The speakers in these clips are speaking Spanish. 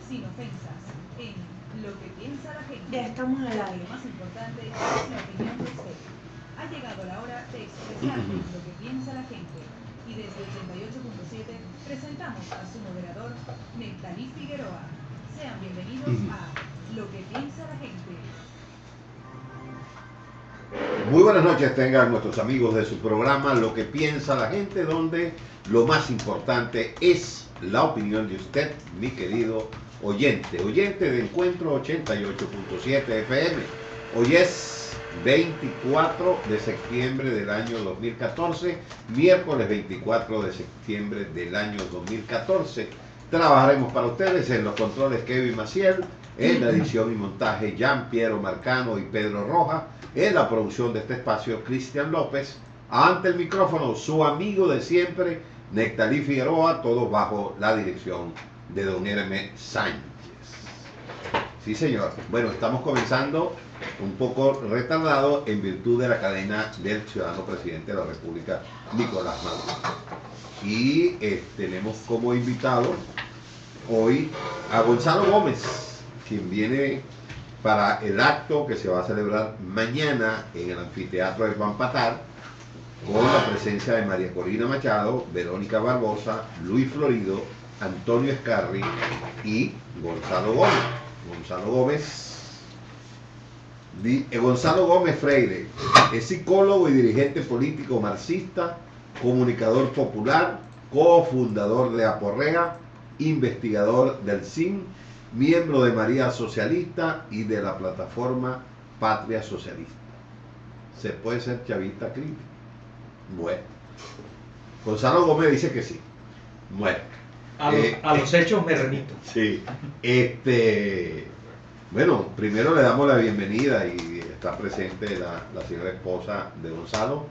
sin ofensas, en Lo que piensa la gente. Ya estamos al aire. Lo más importante es la opinión de usted. Ha llegado la hora de expresar lo que piensa la gente. Y desde 88.7 presentamos a su moderador, Nectalí Figueroa. Sean bienvenidos a Lo que piensa la gente. Muy buenas noches tengan nuestros amigos de su programa Lo que piensa la gente, donde lo más importante es la opinión de usted, mi querido oyente de Encuentro 88.7 FM. Hoy es 24 de septiembre del año 2014, miércoles 24 de septiembre del año 2014. Trabajaremos para ustedes en los controles Kevin Maciel, en la edición y montaje Jean Piero Marcano y Pedro Roja, en la producción de este espacio Cristian López, ante el micrófono su amigo de siempre Nectalí Figueroa, todo bajo la dirección de don Hermes Sánchez. Sí, señor. Bueno, estamos comenzando un poco retardado en virtud de la cadena del ciudadano presidente de la República, Nicolás Maduro. Y tenemos como invitado hoy a Gonzalo Gómez, quien viene para el acto que se va a celebrar mañana en el anfiteatro del Pampatár, con la presencia de María Corina Machado, Verónica Barbosa, Luis Florido, Antonio Escarri y Gonzalo Gómez. Gonzalo Gómez Freire es psicólogo y dirigente político marxista, comunicador popular, cofundador de Aporrea, investigador del CIN, miembro de María Socialista y de la plataforma Patria Socialista. ¿Se puede ser chavista crítico? Bueno, Gonzalo Gómez dice que sí. Bueno, a los hechos me remito. Sí. Bueno, primero le damos la bienvenida y está presente la señora esposa de Gonzalo.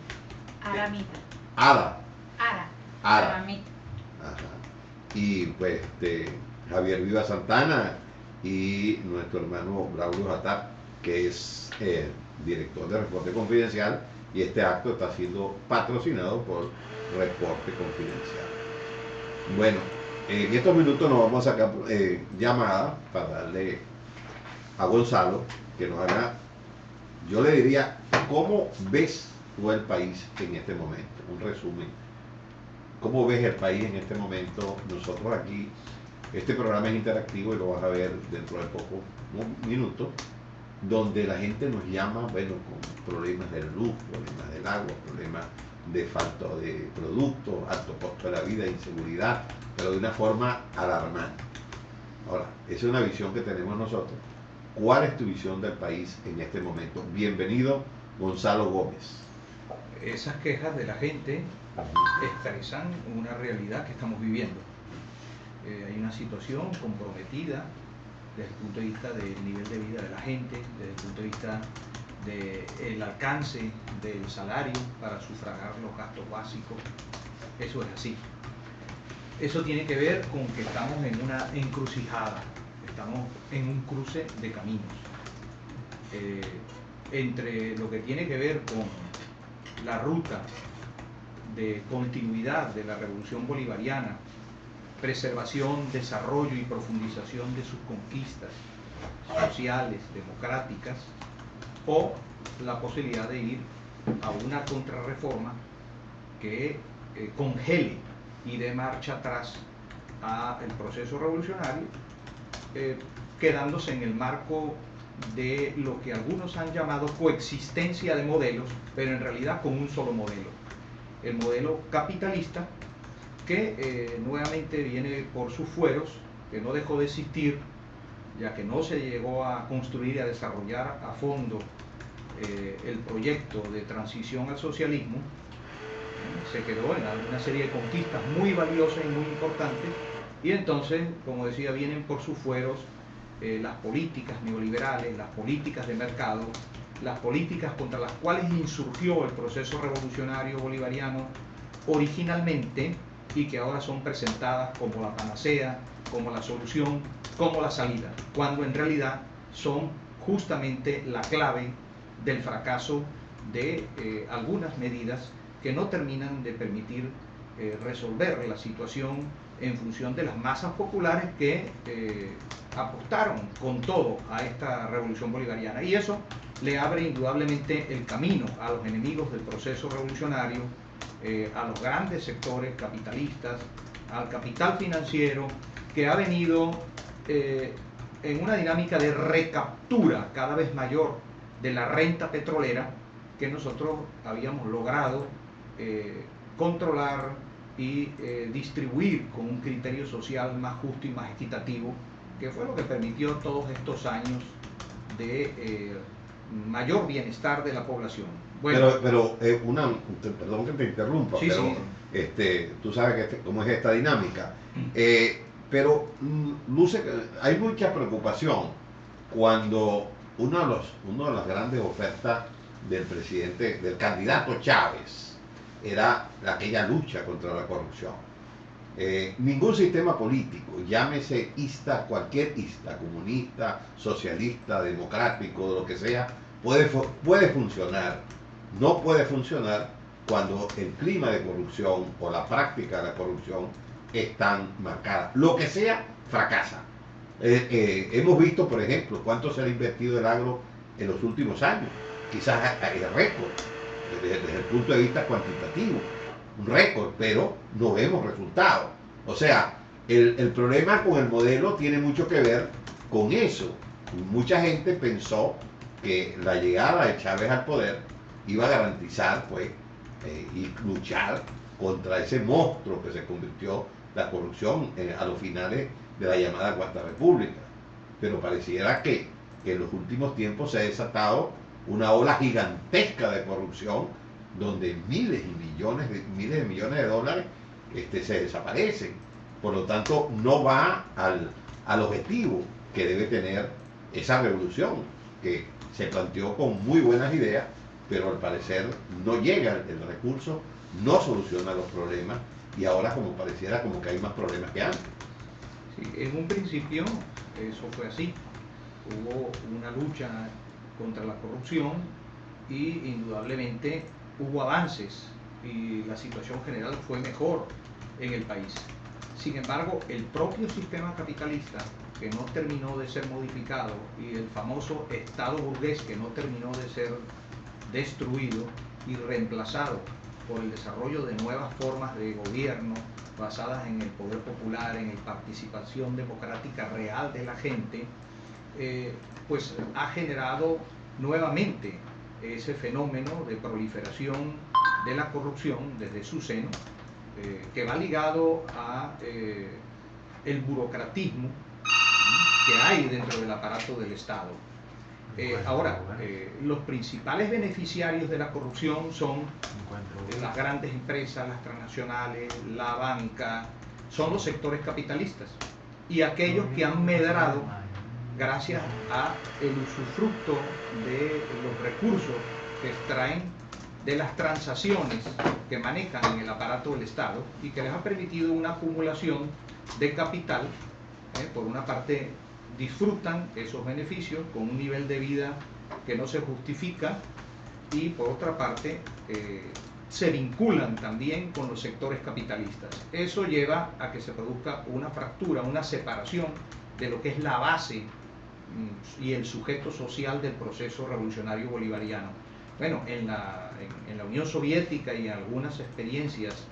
Aramita. Ada. Aramita. Ajá. Y pues Javier Viva Santana y nuestro hermano Braulio Jatap, que es director de Reporte Confidencial, y este acto está siendo patrocinado por Reporte Confidencial. Bueno, en estos minutos nos vamos a sacar llamada para darle a Gonzalo que nos haga, yo le diría, ¿cómo ves tú el país en este momento? Un resumen. ¿Cómo ves el país en este momento? Nosotros aquí, este programa es interactivo y lo vas a ver dentro de poco, un minuto, donde la gente nos llama, bueno, con problemas de luz, problemas del agua, problemas de falta de productos, alto costo de la vida, inseguridad, pero de una forma alarmante. Ahora, esa es una visión que tenemos nosotros. ¿Cuál es tu visión del país en este momento? Bienvenido, Gonzalo Gómez. Esas quejas de la gente expresan una realidad que estamos viviendo. Hay una situación comprometida desde el punto de vista del nivel de vida de la gente, desde el punto de vista del alcance del salario para sufragar los gastos básicos. Eso es así. Eso tiene que ver con que estamos en una encrucijada, estamos en un cruce de caminos. Entre lo que tiene que ver con la ruta de continuidad de la revolución bolivariana, preservación, desarrollo y profundización de sus conquistas sociales, democráticas, o la posibilidad de ir a una contrarreforma que congele y dé marcha atrás al proceso revolucionario, quedándose en el marco de lo que algunos han llamado coexistencia de modelos, pero en realidad con un solo modelo, el modelo capitalista, que nuevamente viene por sus fueros, que no dejó de existir, ya que no se llegó a construir y a desarrollar a fondo el proyecto de transición al socialismo. Se quedó en una serie de conquistas muy valiosas y muy importantes, y entonces, como decía, vienen por sus fueros las políticas neoliberales, las políticas de mercado, las políticas contra las cuales insurgió el proceso revolucionario bolivariano originalmente, y que ahora son presentadas como la panacea, como la solución, como la salida, cuando en realidad son justamente la clave del fracaso de algunas medidas que no terminan de permitir resolver la situación en función de las masas populares que apostaron con todo a esta revolución bolivariana, y eso le abre indudablemente el camino a los enemigos del proceso revolucionario, a los grandes sectores capitalistas, al capital financiero, que ha venido en una dinámica de recaptura cada vez mayor de la renta petrolera que nosotros habíamos logrado controlar y distribuir con un criterio social más justo y más equitativo, que fue lo que permitió todos estos años de mayor bienestar de la población. Bueno, pero perdón que te interrumpa, sí, pero sí. tú sabes cómo es esta dinámica. Pero luce que hay mucha preocupación cuando una de las grandes ofertas del presidente, del candidato Chávez, era aquella lucha contra la corrupción. Ningún sistema político, llámese cualquier ista, comunista, socialista, democrático, lo que sea, puede funcionar. No puede funcionar cuando el clima de corrupción o la práctica de la corrupción es tan marcada. Lo que sea, fracasa. Hemos visto, por ejemplo, cuánto se ha invertido el agro en los últimos años. Quizás es récord desde el punto de vista cuantitativo, un récord, pero no vemos resultados. O sea, el problema con el modelo tiene mucho que ver con eso. Mucha gente pensó que la llegada de Chávez al poder iba a garantizar, pues, y luchar contra ese monstruo que se convirtió la corrupción a los finales de la llamada Cuarta República. Pero pareciera que en los últimos tiempos se ha desatado una ola gigantesca de corrupción donde miles de millones de dólares se desaparecen. Por lo tanto, no va al objetivo que debe tener esa revolución, que se planteó con muy buenas ideas, pero al parecer no llega el recurso, no soluciona los problemas, y ahora como pareciera como que hay más problemas que antes. Sí, en un principio eso fue así. Hubo una lucha contra la corrupción y indudablemente hubo avances y la situación general fue mejor en el país. Sin embargo, el propio sistema capitalista, que no terminó de ser modificado, y el famoso Estado burgués, que no terminó de ser destruido y reemplazado por el desarrollo de nuevas formas de gobierno basadas en el poder popular, en la participación democrática real de la gente, pues ha generado nuevamente ese fenómeno de proliferación de la corrupción desde su seno, que va ligado a el burocratismo que hay dentro del aparato del Estado. Ahora, los principales beneficiarios de la corrupción son las grandes empresas, las transnacionales, la banca, son los sectores capitalistas y aquellos que han medrado gracias a el usufructo de los recursos que extraen de las transacciones que manejan en el aparato del Estado y que les ha permitido una acumulación de capital. Por una parte, disfrutan esos beneficios con un nivel de vida que no se justifica, y por otra parte se vinculan también con los sectores capitalistas. Eso lleva a que se produzca una fractura, una separación de lo que es la base y el sujeto social del proceso revolucionario bolivariano. Bueno, en la Unión Soviética y en algunas experiencias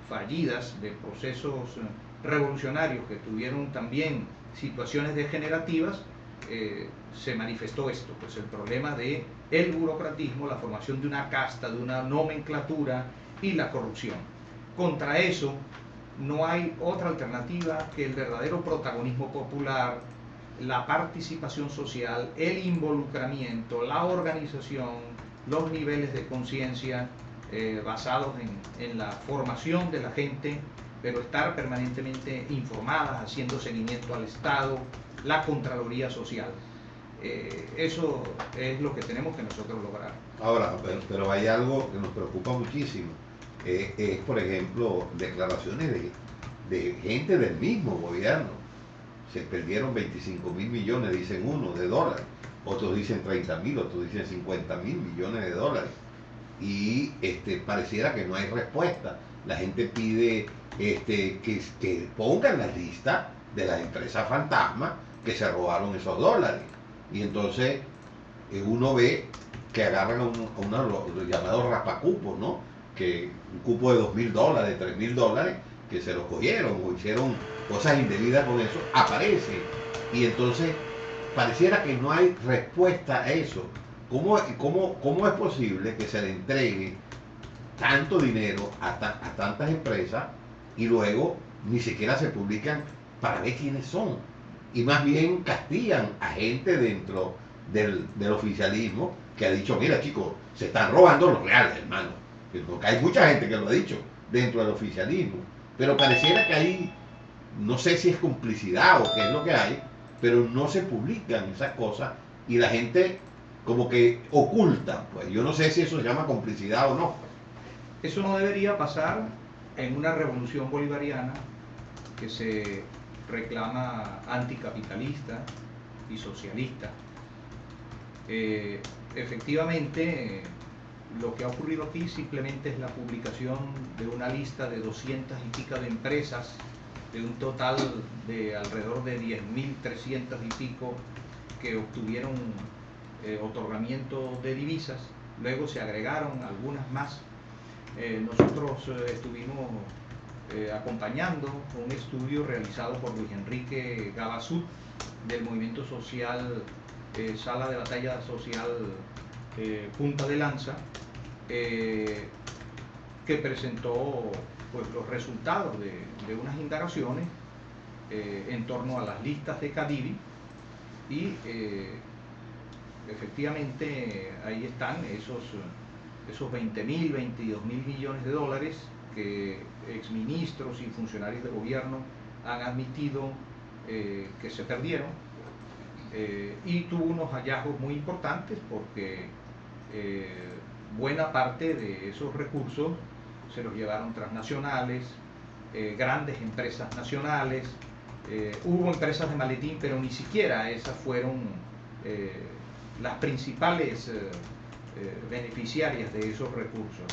fallidas de procesos revolucionarios que tuvieron también situaciones degenerativas, se manifestó esto, pues el problema de el burocratismo, la formación de una casta, de una nomenclatura y la corrupción. Contra eso no hay otra alternativa que el verdadero protagonismo popular, la participación social, el involucramiento, la organización, los niveles de conciencia basados en la formación de la gente, pero estar permanentemente informadas, haciendo seguimiento al Estado, la Contraloría Social. Eso es lo que tenemos que nosotros lograr. Ahora, pero hay algo que nos preocupa muchísimo, es por ejemplo declaraciones de gente del mismo gobierno. Se perdieron 25.000 millones, dicen uno, de dólares, otros dicen 30.000, otros dicen 50.000 millones de dólares, y pareciera que no hay respuesta. La gente pide que pongan la lista de las empresas fantasma que se robaron esos dólares. Y entonces uno ve que agarran a los llamados raspacupos, ¿no? Que un cupo de $2.000, $3.000, que se los cogieron o hicieron cosas indebidas con eso, aparece. Y entonces pareciera que no hay respuesta a eso. ¿Cómo es posible que se le entregue tanto dinero a tantas empresas y luego ni siquiera se publican para ver quiénes son? Y más bien castigan a gente dentro del oficialismo que ha dicho, mira chicos, se están robando los reales, hermano. Porque hay mucha gente que lo ha dicho dentro del oficialismo. Pero pareciera que hay, no sé si es complicidad o qué es lo que hay, pero no se publican esas cosas y la gente como que oculta. Pues yo no sé si eso se llama complicidad o no. Eso no debería pasar en una revolución bolivariana que se reclama anticapitalista y socialista. Efectivamente, lo que ha ocurrido aquí simplemente es la publicación de una lista de 200 y pico de empresas, de un total de alrededor de 10.300 y pico que obtuvieron otorgamiento de divisas. Luego se agregaron algunas más. Nosotros estuvimos acompañando un estudio realizado por Luis Enrique Gabazú del movimiento social Sala de Batalla Social Punta de Lanza, que presentó pues, los resultados de unas indagaciones en torno a las listas de Cadivi y efectivamente ahí están esos 20.000, 22.000 millones de dólares que exministros y funcionarios de gobierno han admitido que se perdieron, y tuvo unos hallazgos muy importantes porque buena parte de esos recursos se los llevaron transnacionales, grandes empresas nacionales, hubo empresas de maletín, pero ni siquiera esas fueron las principales beneficiarias de esos recursos.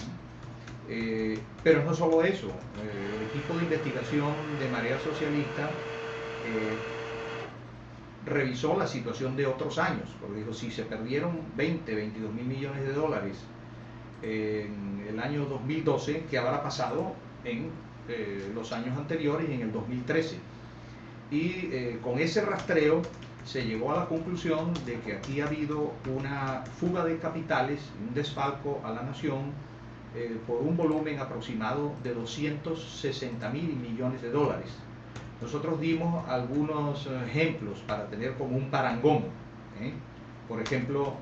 Pero no solo eso, el equipo de investigación de Marea Socialista revisó la situación de otros años, porque dijo, si se perdieron 22 mil millones de dólares en el año 2012, ¿qué habrá pasado en los años anteriores y en el 2013? Y con ese rastreo se llegó a la conclusión de que aquí ha habido una fuga de capitales, un desfalco a la nación por un volumen aproximado de 260.000 millones de dólares. Nosotros dimos algunos ejemplos para tener como un parangón. Por ejemplo,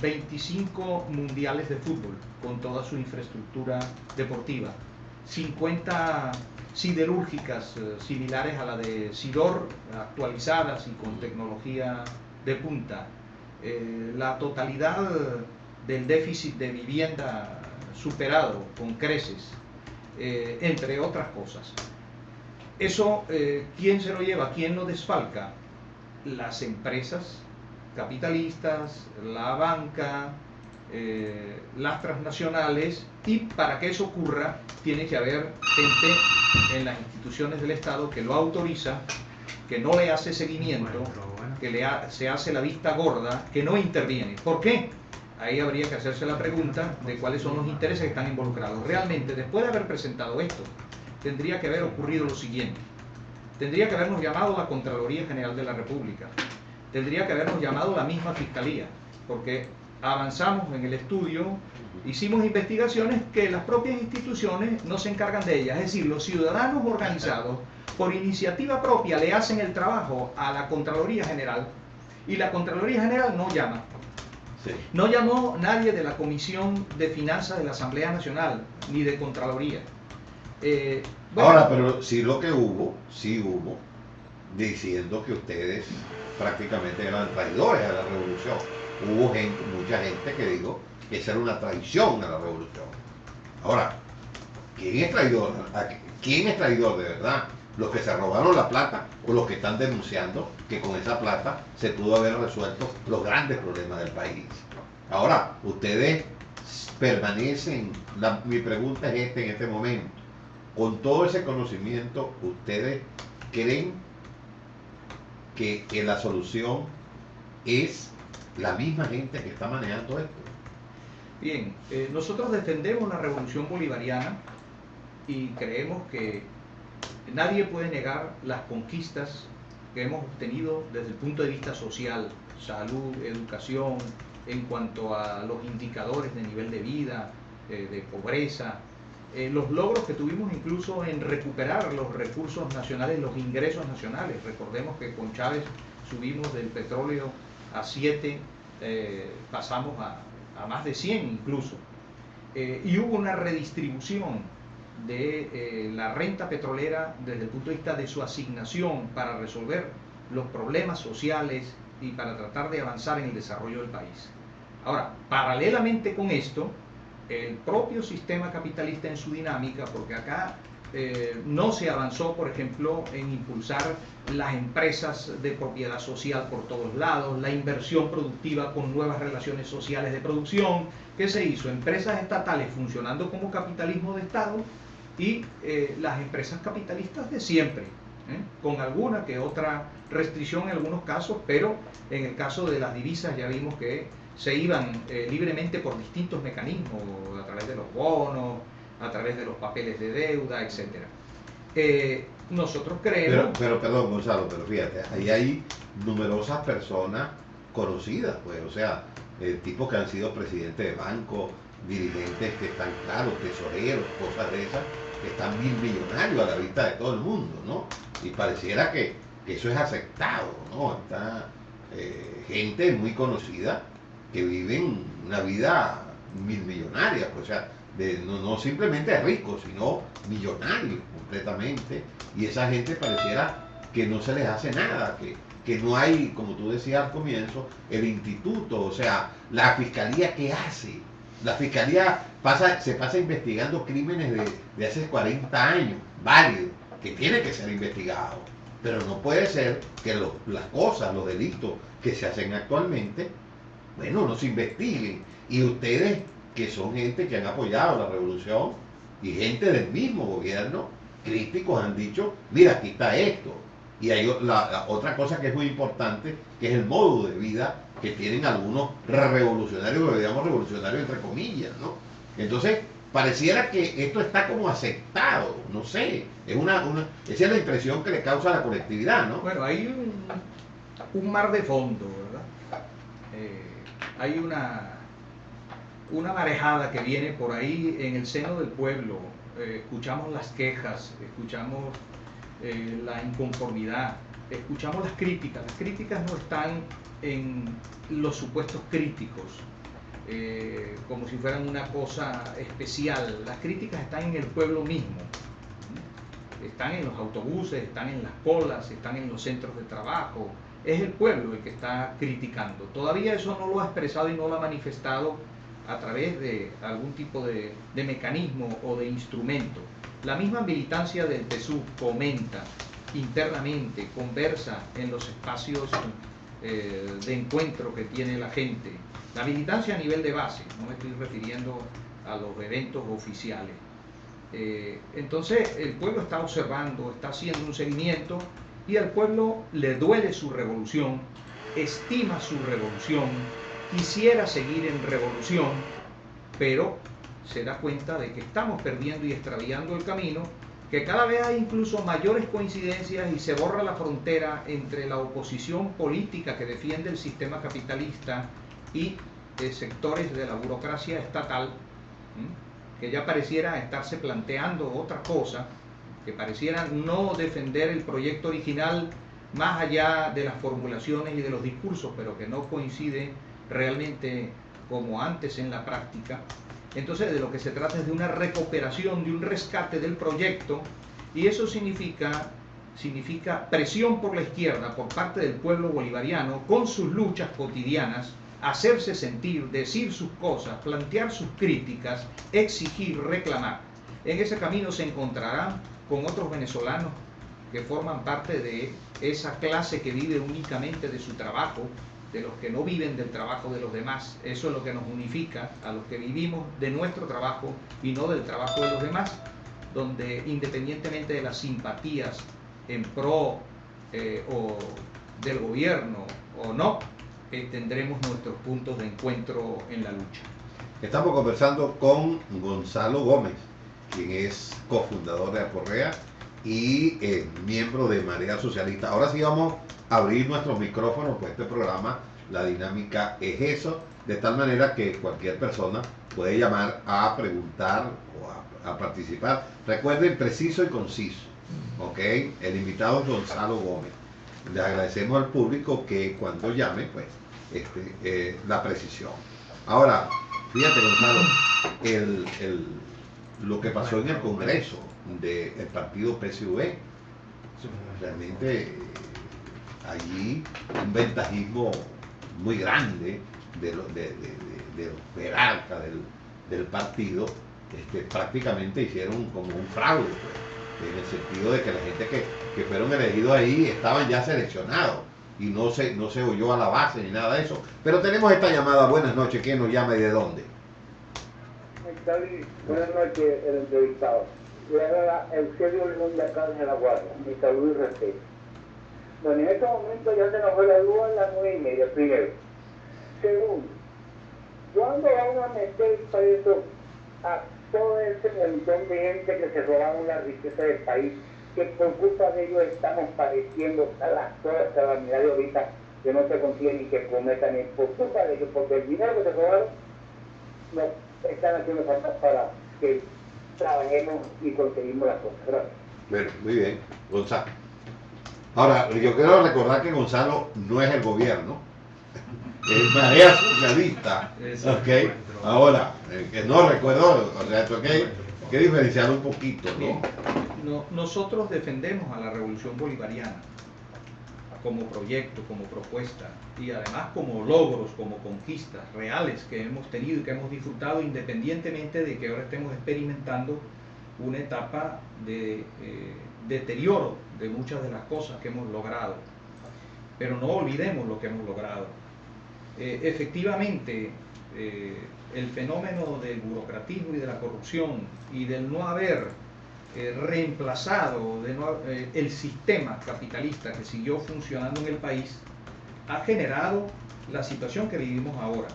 25 mundiales de fútbol con toda su infraestructura deportiva, 50 siderúrgicas similares a la de Sidor, actualizadas y con tecnología de punta, la totalidad del déficit de vivienda superado con creces, entre otras cosas. Eso, ¿quién se lo lleva? ¿Quién lo desfalca? Las empresas capitalistas, la banca, las transnacionales, y para que eso ocurra tiene que haber gente en las instituciones del Estado que lo autoriza, que no le hace seguimiento, que se hace la vista gorda, que no interviene. ¿Por qué? Ahí habría que hacerse la pregunta de cuáles son los intereses que están involucrados. Realmente, después de haber presentado esto, tendría que haber ocurrido lo siguiente. Tendría que habernos llamado la Contraloría General de la República. Tendría que habernos llamado la misma Fiscalía, porque avanzamos en el estudio, hicimos investigaciones que las propias instituciones no se encargan de ellas. Es decir, los ciudadanos organizados, por iniciativa propia, le hacen el trabajo a la Contraloría General, y la Contraloría General no llama. Sí. No llamó nadie de la Comisión de Finanzas de la Asamblea Nacional, ni de Contraloría. Bueno. Ahora, pero sí lo que hubo, diciendo que ustedes prácticamente eran traidores a la revolución. Hubo mucha gente que dijo que esa era una traición a la revolución. Ahora, ¿quién es traidor? ¿Quién es traidor de verdad? ¿Los que se robaron la plata o los que están denunciando que con esa plata se pudo haber resuelto los grandes problemas del país? Ahora, ustedes permanecen, mi pregunta es en este momento, con todo ese conocimiento, ¿ustedes creen que la solución es la misma gente que está manejando esto? Bien, nosotros defendemos la revolución bolivariana y creemos que nadie puede negar las conquistas que hemos obtenido desde el punto de vista social, salud, educación, en cuanto a los indicadores de nivel de vida, de pobreza, los logros que tuvimos incluso en recuperar los recursos nacionales, los ingresos nacionales. Recordemos que con Chávez subimos del petróleo a 7, pasamos a más de 100 incluso. Y hubo una redistribución de la renta petrolera desde el punto de vista de su asignación para resolver los problemas sociales y para tratar de avanzar en el desarrollo del país. Ahora, paralelamente con esto, el propio sistema capitalista en su dinámica, porque acá no se avanzó, por ejemplo, en impulsar las empresas de propiedad social por todos lados, la inversión productiva con nuevas relaciones sociales de producción. ¿Qué se hizo? Empresas estatales funcionando como capitalismo de Estado y las empresas capitalistas de siempre, con alguna que otra restricción en algunos casos, pero en el caso de las divisas ya vimos que se iban libremente por distintos mecanismos, a través de los bonos, a través de los papeles de deuda, etc. Nosotros creemos... Pero perdón, Gonzalo, pero fíjate, ahí hay numerosas personas conocidas, pues, o sea, tipos que han sido presidentes de bancos, dirigentes que están claros, tesoreros, cosas de esas, que están millonarios a la vista de todo el mundo, ¿no? Y pareciera que eso es aceptado, ¿no? Está gente muy conocida que viven una vida millonaria, pues, o sea, no simplemente ricos, sino millonarios completamente, y esa gente pareciera que no se les hace nada, que no hay, como tú decías al comienzo, el instituto, o sea, la fiscalía, ¿qué hace? La fiscalía se pasa investigando crímenes de hace 40 años, válidos, que tienen que ser investigados, pero no puede ser que las cosas, los delitos que se hacen actualmente, bueno, no se investiguen. Y ustedes, que son gente que han apoyado la revolución y gente del mismo gobierno, críticos han dicho, mira, aquí está esto. Y hay la otra cosa que es muy importante, que es el modo de vida que tienen algunos revolucionarios, digamos revolucionarios entre comillas, ¿no? Entonces, pareciera que esto está como aceptado, no sé, esa es la impresión que le causa a la colectividad, ¿no? Bueno, hay un mar de fondo, ¿verdad? Hay una marejada que viene por ahí en el seno del pueblo. Escuchamos las quejas, escuchamos la inconformidad, escuchamos las críticas. Las críticas no están en los supuestos críticos, como si fueran una cosa especial. Las críticas están en el pueblo mismo. Están en los autobuses, están en las colas, están en los centros de trabajo. Es el pueblo el que está criticando. Todavía eso no lo ha expresado y no lo ha manifestado a través de algún tipo de mecanismo o de instrumento. La misma militancia del PSUV comenta internamente, conversa en los espacios de encuentro que tiene la gente. La militancia a nivel de base, no me estoy refiriendo a los eventos oficiales. Entonces el pueblo está observando, está haciendo un seguimiento, y al pueblo le duele su revolución, estima su revolución, quisiera seguir en revolución, pero se da cuenta de que estamos perdiendo y extraviando el camino, que cada vez hay incluso mayores coincidencias y se borra la frontera entre la oposición política que defiende el sistema capitalista y sectores de la burocracia estatal, que ya pareciera estarse planteando otra cosa, que pareciera no defender el proyecto original más allá de las formulaciones y de los discursos, pero que no coincide realmente como antes en la práctica. Entonces de lo que se trata es de una recuperación, de un rescate del proyecto, y eso significa presión por la izquierda, por parte del pueblo bolivariano, con sus luchas cotidianas, hacerse sentir, decir sus cosas, plantear sus críticas, exigir, reclamar. En ese camino se encontrarán con otros venezolanos que forman parte de esa clase que vive únicamente de su trabajo, de los que no viven del trabajo de los demás. Eso es lo que nos unifica a los que vivimos de nuestro trabajo y no del trabajo de los demás, donde independientemente de las simpatías en pro o del gobierno o no, tendremos nuestros puntos de encuentro en la lucha. Estamos conversando con Gonzalo Gómez, quien es cofundador de Aporrea y miembro de Marea Socialista. Ahora sí vamos a abrir nuestros micrófonos, pues este programa, la dinámica es eso, de tal manera que cualquier persona puede llamar a preguntar o a participar. Recuerden, preciso y conciso, ¿ok? El invitado es Gonzalo Gómez. Le agradecemos al público que cuando llame, pues, la precisión. Ahora, fíjate, Gonzalo, lo que pasó en el Congreso del partido PSV, realmente allí un ventajismo muy grande de los jerarcas del partido, prácticamente hicieron como un fraude, pues, en el sentido de que la gente que fueron elegidos ahí estaban ya seleccionados y no se oyó a la base ni nada de eso. Pero tenemos esta llamada. Buenas noches, ¿quién nos llama y de dónde? Buenas noches, el entrevistado. Le habla Eusebio Limón de acá de La Guardia. Mi saludo y respeto. Bueno, en este momento ya se nos fue la luz a las 9:30, primero. Segundo, ¿cuándo vamos a meter preso a todo ese montón de gente que se robaron la riqueza del país, que por culpa de ellos estamos padeciendo toda esta calamidad de ahorita, que no se consiguen ni que cometan, ni por culpa de ellos, porque el dinero que se robaron no están haciendo falta para que trabajemos y conseguimos las cosas. Gracias. Bueno, muy bien, Gonzalo. Ahora, yo quiero recordar que Gonzalo no es el gobierno, es Marea Socialista. Ok, ahora, que no recuerdo, o sea, esto hay que diferenciar un poquito, ¿no? Nosotros defendemos a la revolución bolivariana como proyecto, como propuesta y además como logros, como conquistas reales que hemos tenido y que hemos disfrutado, independientemente de que ahora estemos experimentando una etapa de deterioro de muchas de las cosas que hemos logrado. Pero no olvidemos lo que hemos logrado. Efectivamente, el fenómeno del burocratismo y de la corrupción y del no haber reemplazado el sistema capitalista que siguió funcionando en el país ha generado la situación que vivimos ahora.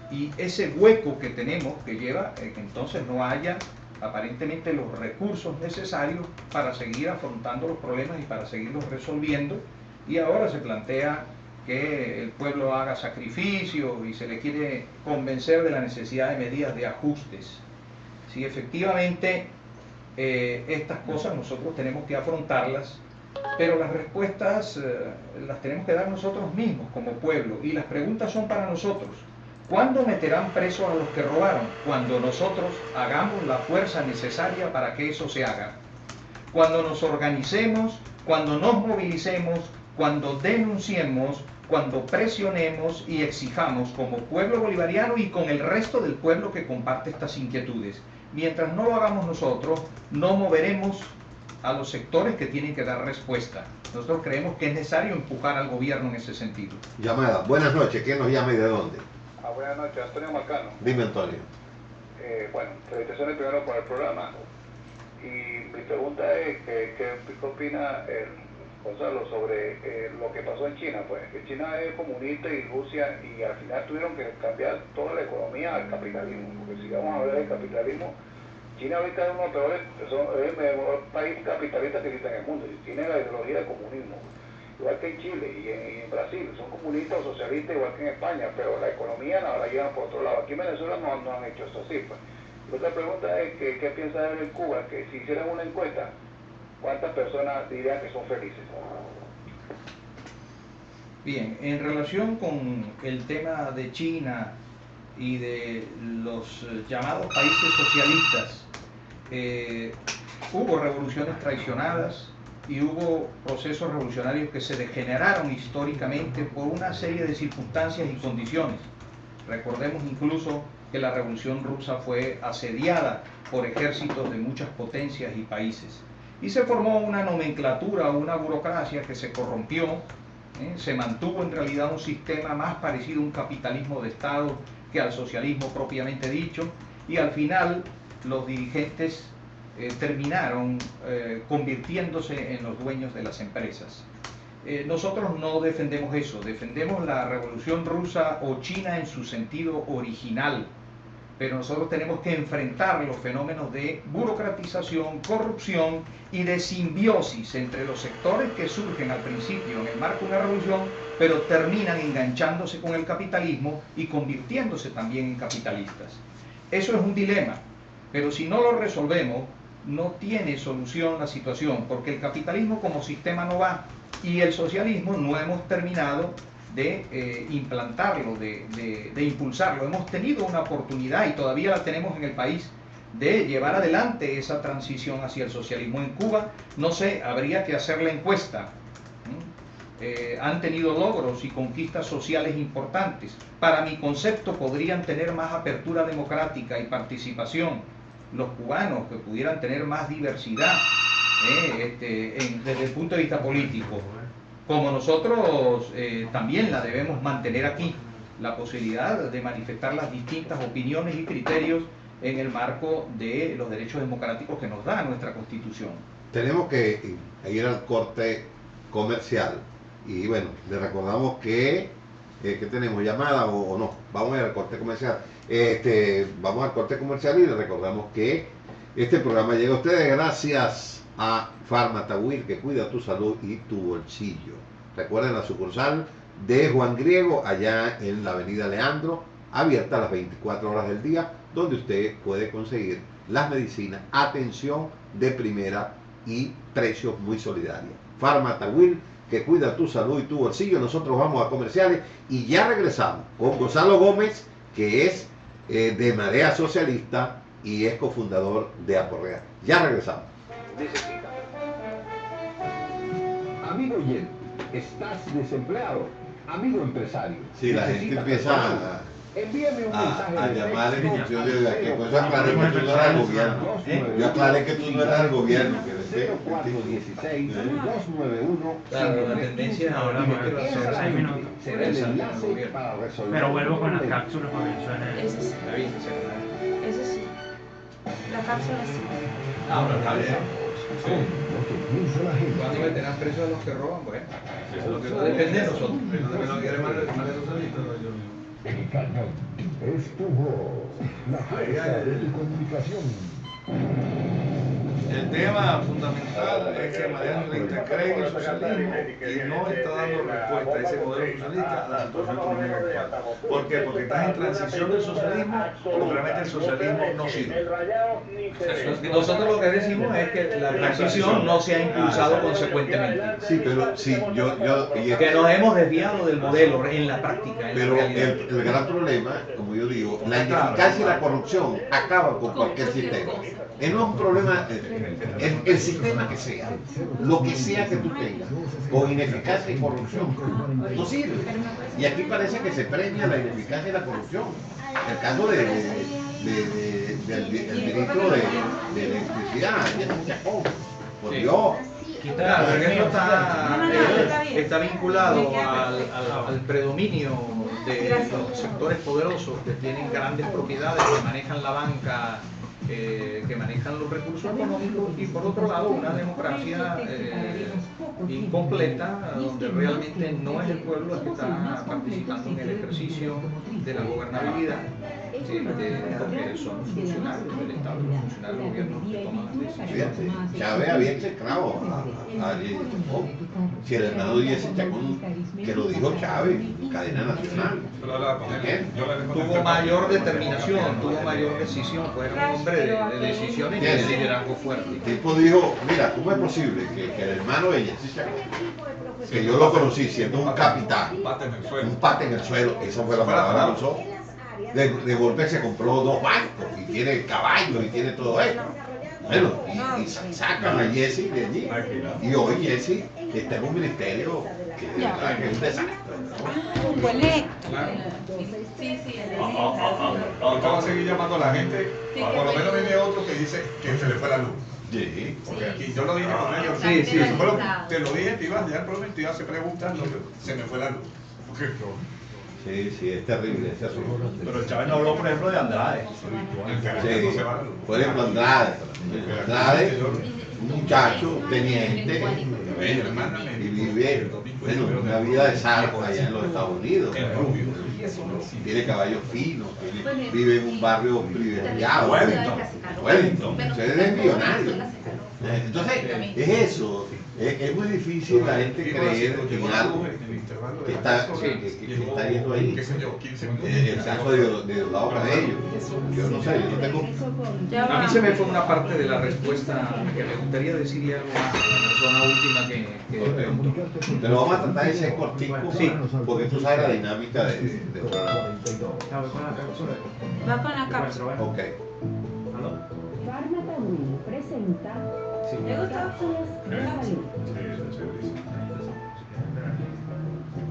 Y ese hueco que tenemos que lleva a que entonces no haya aparentemente los recursos necesarios para seguir afrontando los problemas y para seguirlos resolviendo, y ahora se plantea que el pueblo haga sacrificios y se le quiere convencer de la necesidad de medidas de ajustes. Si efectivamente estas cosas nosotros tenemos que afrontarlas, pero las respuestas las tenemos que dar nosotros mismos como pueblo, y las preguntas son para nosotros. ¿Cuándo meterán presos a los que robaron? Cuando nosotros hagamos la fuerza necesaria para que eso se haga. Cuando nos organicemos, cuando nos movilicemos, cuando denunciemos, cuando presionemos y exijamos como pueblo bolivariano y con el resto del pueblo que comparte estas inquietudes. Mientras no lo hagamos nosotros, no moveremos a los sectores que tienen que dar respuesta. Nosotros creemos que es necesario empujar al gobierno en ese sentido. Llamada. Buenas noches, ¿quién nos llama y de dónde? Buenas noches, Antonio Marcano. Dime, Antonio. Bueno, felicitaciones primero por el programa. Y mi pregunta es, ¿qué opina Gonzalo sobre lo que pasó en China? Pues que China es comunista y Rusia, y al final tuvieron que cambiar toda la economía al capitalismo. Porque si vamos a hablar del capitalismo, China ahorita es uno de los peores, es el mejor país capitalista que existe en el mundo, y tiene la ideología del comunismo. Igual que en Chile y en Brasil, son comunistas o socialistas igual que en España, pero la economía la llevan por otro lado. Aquí en Venezuela no han hecho eso así, pues. Y otra pregunta es, ¿qué piensa de en Cuba? Que si hicieran una encuesta, ¿cuántas personas dirían que son felices? Bien, en relación con el tema de China y de los llamados países socialistas, hubo revoluciones traicionadas y hubo procesos revolucionarios que se degeneraron históricamente por una serie de circunstancias y condiciones. Recordemos incluso que la Revolución Rusa fue asediada por ejércitos de muchas potencias y países. Y se formó una nomenclatura, una burocracia que se corrompió, se mantuvo en realidad un sistema más parecido a un capitalismo de Estado que al socialismo propiamente dicho, y al final los dirigentes terminaron convirtiéndose en los dueños de las empresas. nosotros no defendemos eso, defendemos la revolución rusa o china en su sentido original, pero nosotros tenemos que enfrentar los fenómenos de burocratización, corrupción y de simbiosis entre los sectores que surgen al principio en el marco de una revolución, pero terminan enganchándose con el capitalismo y convirtiéndose también en capitalistas. Eso es un dilema, pero si no lo resolvemos, no tiene solución la situación, porque el capitalismo como sistema no va, y el socialismo no hemos terminado de implantarlo, de impulsarlo. Hemos tenido una oportunidad y todavía la tenemos en el país de llevar adelante esa transición hacia el socialismo. En Cuba, no sé, habría que hacer la encuesta. Han tenido logros y conquistas sociales importantes. Para mi concepto podrían tener más apertura democrática y participación los cubanos, que pudieran tener más diversidad desde el punto de vista político. Como nosotros también la debemos mantener aquí, la posibilidad de manifestar las distintas opiniones y criterios en el marco de los derechos democráticos que nos da nuestra Constitución. Tenemos que ir al corte comercial y bueno, le recordamos que tenemos llamada o no, vamos a ir al corte comercial. Vamos al corte comercial y le recordamos que este programa llega a ustedes gracias a Farmatawil, que cuida tu salud y tu bolsillo. Recuerden la sucursal de Juan Griego, allá en la avenida Leandro, abierta a las 24 horas del día, donde usted puede conseguir las medicinas, atención de primera y precios muy solidarios. Farmatawil, que cuida tu salud y tu bolsillo. Nosotros vamos a comerciales y ya regresamos con Gonzalo Gómez, que es de Marea Socialista y es cofundador de Aporrea. Ya regresamos. Amigo oyente, ¿estás desempleado? Amigo empresario. Sí, la gente empieza envíame un mensaje a de llamar en texto función de que pues aclaré que tú no eras el gobierno. Yo aclaré que tú no eras el gobierno. 0416 291. Claro, la tendencia ahora no quiero hacer 6 minutos. Será el enlace para resolver. Pero vuelvo con las cápsulas para que suene. Ese sí. Ese sí. La cápsula sí. Ahora está bien. Con lo que piensa la gente. ¿Cuándo meterán presos a los que roban? Bueno, eso es lo que no depende de nosotros. El cañón es tu voz, la fuerza de tu comunicación. El tema fundamental es que Marea Socialista cree en el socialismo y no está dando respuesta a ese modelo socialista a la situación económica actual. ¿Por qué? Porque está en transición del socialismo, porque realmente el socialismo no sirve. Nosotros lo que decimos es que la transición no se ha impulsado consecuentemente. Sí, pero sí, Que nos hemos desviado del modelo en la práctica. Pero el gran problema, como yo digo, la ineficacia y la corrupción acaban con cualquier sistema. No es un problema, el sistema que sea, lo que sea que tú tengas, con ineficacia y corrupción, no sirve. Y aquí parece que se premia la ineficacia y la corrupción. El caso del ministro de electricidad, Jesse Chacón, por Dios. Claro, porque eso está vinculado al predominio de los sectores poderosos que tienen grandes propiedades, que manejan la banca, que manejan los recursos económicos, y por otro lado una democracia incompleta, donde realmente no es el pueblo el que está participando en el ejercicio de la gobernabilidad, porque son funcionarios del Estado, los funcionarios del gobierno que toman las decisiones. Chávez había execrado a Jesse Chacón. Si el hermano de Jesse Chacón, que lo dijo Chávez, cadena nacional. Tuvo mayor determinación, tuvo mayor decisión, fue un hombre de decisiones y de liderazgo fuerte. El tipo dijo, mira, ¿cómo es posible que el hermano de Jesse Chacón, que yo lo conocí siendo un capitán, un pate en el suelo, esa fue la palabra que usó, de golpe se compró 2 bancos y tiene caballos y tiene todo esto? Bueno, y sacan a Jesse de allí. Y hoy Jesse está en un ministerio que de verdad que es un desastre, ¿no? Un buen electo. Ahorita va a seguir llamando a la gente, por lo menos viene otro que dice que se le fue la luz. Sí. Porque aquí yo lo dije con ellos. Sí. Bueno, te lo dije, te iba a dejar problema y te iba a hacer preguntas, se me fue la luz. Sí, es terrible ese asunto. Pero Chávez no habló, por ejemplo, de Andrade. Sí, por ejemplo, Andrade, un muchacho teniente bueno, y vive una vida de zarpa allá en los Estados Unidos. Tiene caballos finos, vive en un barrio privilegiado. Wellington, usted es millonario. Entonces, es eso. Es muy difícil la gente creer en algo que está yendo ahí. El caso de Diosdado Cabello. Yo no sé, yo no tengo. A mí se me fue una parte de la respuesta que me gustaría decirle algo más a la persona última que preguntó. Pero vamos a tratar de ser cortico, sí, porque tú sabes la dinámica del programa. Va con la cápsula. Ok. Farmatabull presenta cápsulas de la salud.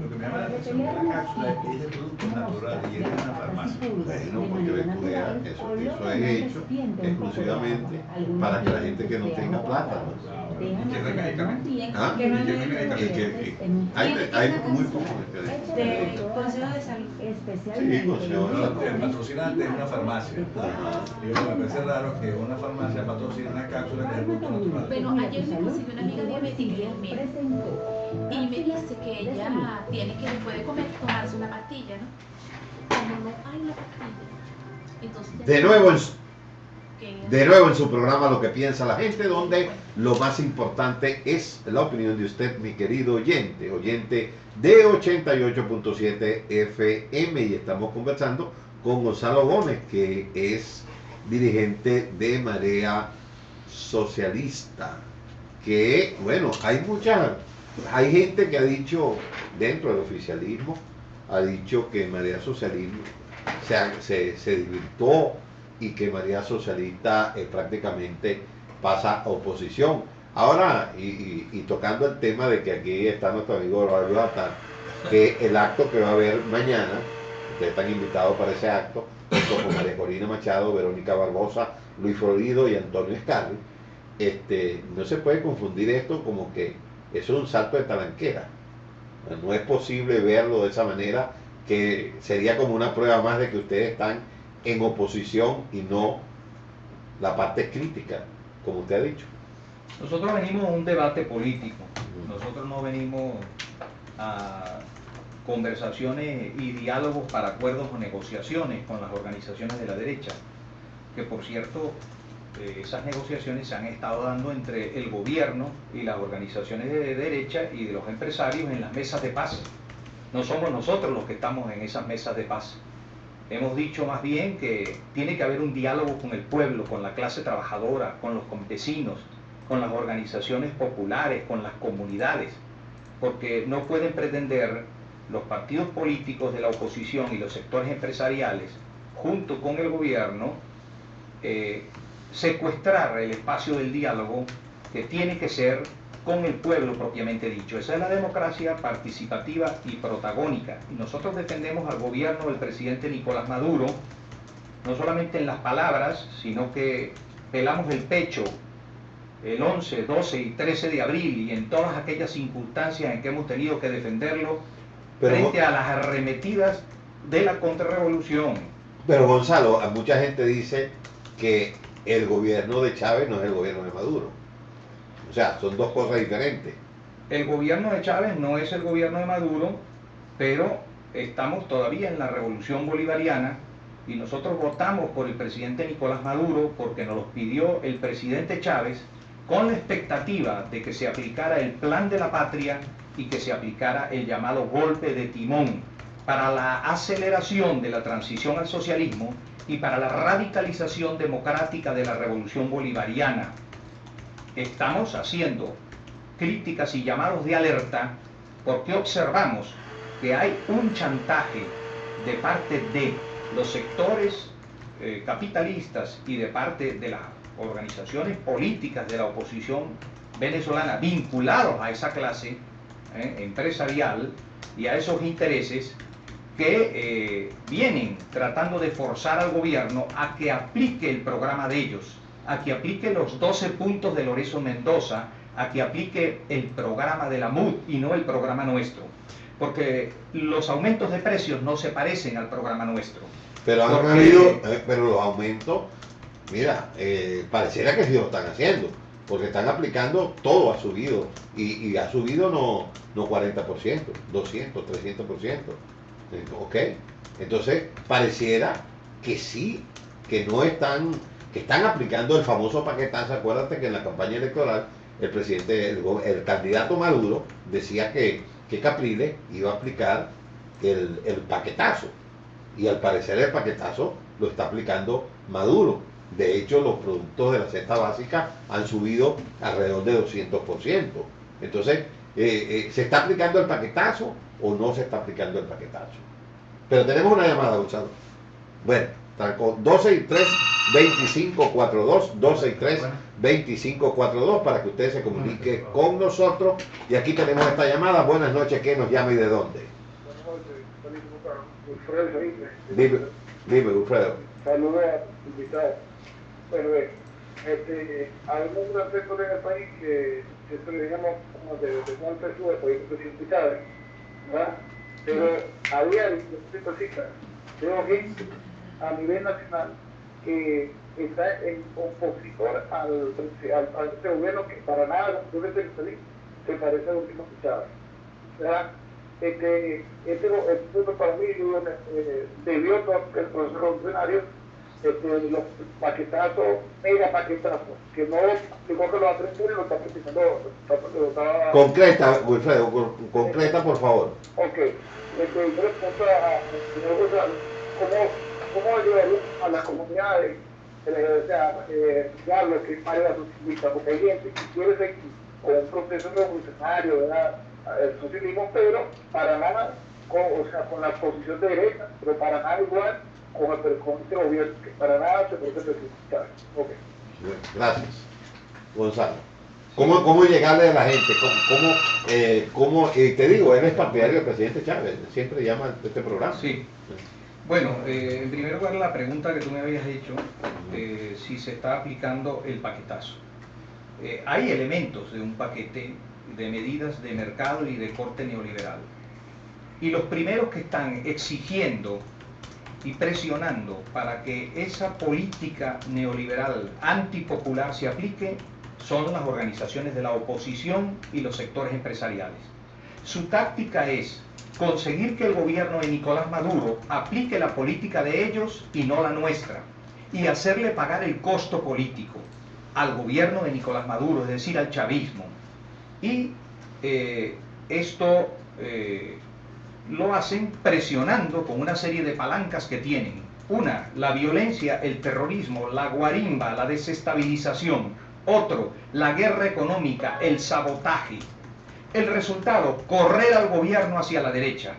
Lo que me llama la atención de la cápsula es que es de productos naturales y es de una farmacia. Bueno, porque vean, eso es hecho exclusivamente para que la gente que no tenga plata, ¿no? ¿Y qué medicamento? ¿Ah? Que no ¿Y qué medicamento? Hay muy pocos medicamentos. de Consejo de Salud. Sí, Consejo de Salud. El patrocinante es una farmacia. Y me parece raro que una farmacia patrocine una cápsula que es de productos naturales. Bueno, ayer me consiguió una amiga diabética y me dice que ella puede tomarse una pastilla, ¿no? Como no hay la pastilla, entonces De nuevo en su programa Lo que piensa la gente, donde lo más importante es la opinión de usted, mi querido oyente de 88.7 FM, y estamos conversando con Gonzalo Gómez, que es dirigente de Marea Socialista, que bueno, hay gente que ha dicho dentro del oficialismo, ha dicho que Marea Socialismo se divirtió y que Marea Socialista prácticamente pasa a oposición. Ahora, y tocando el tema de que aquí está nuestro amigo Raúl Atar, que el acto que va a haber mañana, ustedes están invitados para ese acto, junto con María Corina Machado, Verónica Barbosa, Luis Florido y Antonio Escarri, no se puede confundir esto como que eso es un salto de talanquera. No es posible verlo de esa manera, que sería como una prueba más de que ustedes están en oposición y no la parte crítica, como usted ha dicho. Nosotros venimos a un debate político, nosotros no venimos a conversaciones y diálogos para acuerdos o negociaciones con las organizaciones de la derecha, que por cierto, esas negociaciones se han estado dando entre el gobierno y las organizaciones de derecha y de los empresarios en las mesas de paz. No somos nosotros los que estamos en esas mesas de paz. Hemos dicho más bien que tiene que haber un diálogo con el pueblo, con la clase trabajadora, con los campesinos, con las organizaciones populares, con las comunidades, porque no pueden pretender los partidos políticos de la oposición y los sectores empresariales, junto con el gobierno, secuestrar el espacio del diálogo que tiene que ser con el pueblo propiamente dicho. Esa es la democracia participativa y protagónica. Y nosotros defendemos al gobierno del presidente Nicolás Maduro, no solamente en las palabras, sino que pelamos el pecho el 11, 12 y 13 de abril y en todas aquellas circunstancias en que hemos tenido que defenderlo frente a las arremetidas de la contrarrevolución. Pero Gonzalo, mucha gente dice que el gobierno de Chávez no es el gobierno de Maduro. O sea, son dos cosas diferentes. El gobierno de Chávez no es el gobierno de Maduro, pero estamos todavía en la revolución bolivariana y nosotros votamos por el presidente Nicolás Maduro porque nos lo pidió el presidente Chávez con la expectativa de que se aplicara el plan de la patria y que se aplicara el llamado golpe de timón para la aceleración de la transición al socialismo y para la radicalización democrática de la revolución bolivariana. Estamos haciendo críticas y llamados de alerta porque observamos que hay un chantaje de parte de los sectores capitalistas y de parte de las organizaciones políticas de la oposición venezolana vinculados a esa clase empresarial y a esos intereses que vienen tratando de forzar al gobierno a que aplique el programa de ellos, a que aplique los 12 puntos de Lorenzo Mendoza, a que aplique el programa de la MUD y no el programa nuestro. Porque los aumentos de precios no se parecen al programa nuestro. Pero han habido, pero los aumentos, mira, pareciera que sí lo están haciendo. porque están aplicando, todo ha subido, y ha subido no 40%, 200, 300%. ¿Ok? Entonces, pareciera que sí, que no están, que están aplicando el famoso paquetazo. Acuérdate que en la campaña electoral el presidente, el candidato Maduro decía que Capriles iba a aplicar el paquetazo, y al parecer el paquetazo lo está aplicando Maduro. De hecho, los productos de la cesta básica han subido alrededor de 200%. Entonces, ¿se está aplicando el paquetazo o no se está aplicando el paquetazo? Pero tenemos una llamada, Gonzalo. Bueno, 12 y 3, 2542, 12 y 3, 2542, para que usted se comunique con nosotros. Y aquí tenemos esta llamada. Buenas noches, ¿quién nos llama y de dónde? Buenas noches, Dime, Wilfredo. saludos a tu invitado. Bueno, hay un aspecto en el país que siempre le llamamos como de mal presupuesto, por ejemplo, Chávez, ¿verdad? Pero a diario, veo gente a nivel nacional que está en opositor al este gobierno, que para nada, se parece al último Chávez, ¿verdad? El punto para mí debió el proceso revolucionario, los paquetazos, mega paquetazos, que no digo que lo aprendió y lo está practicando. Concreta, Wilfredo, concreta, por favor. Ok, yo le pregunto al señor Gonzalo, ¿cómo ayudaría a las comunidades, ya lo que es para la socialista? Porque hay gente que quiere seguir con un proceso revolucionario, ¿verdad? El socialismo, pero para nada, con la posición de derecha, pero para nada igual con este gobierno, que para nada se puede presentar. Okay. Gracias, Gonzalo. ¿Cómo llegarle a la gente? Te digo, él es partidario del presidente Chávez, siempre llama a este programa. Sí. Bueno, en primer lugar, la pregunta que tú me habías hecho, si se está aplicando el paquetazo. Hay elementos de un paquete de medidas de mercado y de corte neoliberal. Y los primeros que están exigiendo y presionando para que esa política neoliberal antipopular se aplique son las organizaciones de la oposición y los sectores empresariales. Su táctica es conseguir que el gobierno de Nicolás Maduro aplique la política de ellos y no la nuestra, y hacerle pagar el costo político al gobierno de Nicolás Maduro, es decir, al chavismo. Y esto lo hacen presionando con una serie de palancas que tienen. Una, la violencia, el terrorismo, la guarimba, la desestabilización. Otro, la guerra económica, el sabotaje. El resultado, correr al gobierno hacia la derecha.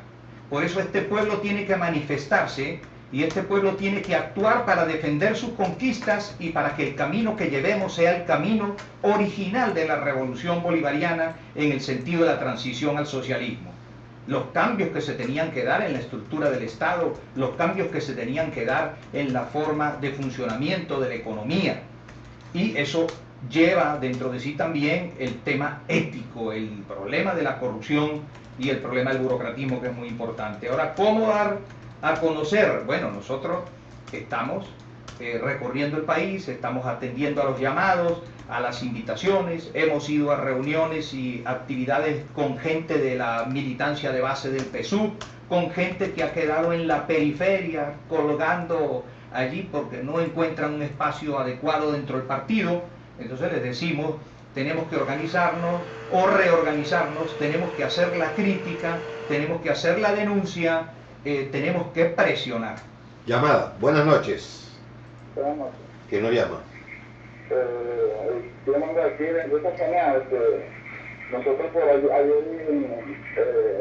Por eso este pueblo tiene que manifestarse y este pueblo tiene que actuar para defender sus conquistas y para que el camino que llevemos sea el camino original de la revolución bolivariana en el sentido de la transición al socialismo. Los cambios que se tenían que dar en la estructura del Estado, los cambios que se tenían que dar en la forma de funcionamiento de la economía. Y eso lleva dentro de sí también el tema ético, el problema de la corrupción y el problema del burocratismo, que es muy importante. Ahora, ¿cómo dar a conocer? Bueno, nosotros estamos recorriendo el país, estamos atendiendo a los llamados, a las invitaciones, hemos ido a reuniones y actividades con gente de la militancia de base del PSUV, con gente que ha quedado en la periferia colgando allí porque no encuentran un espacio adecuado dentro del partido. Entonces les decimos, tenemos que organizarnos o reorganizarnos, tenemos que hacer la crítica, tenemos que hacer la denuncia, tenemos que presionar. Llamada, buenas noches. Buenas noches. ¿Quién nos llama? Yo mando aquí de esta mañana, nosotros por ayer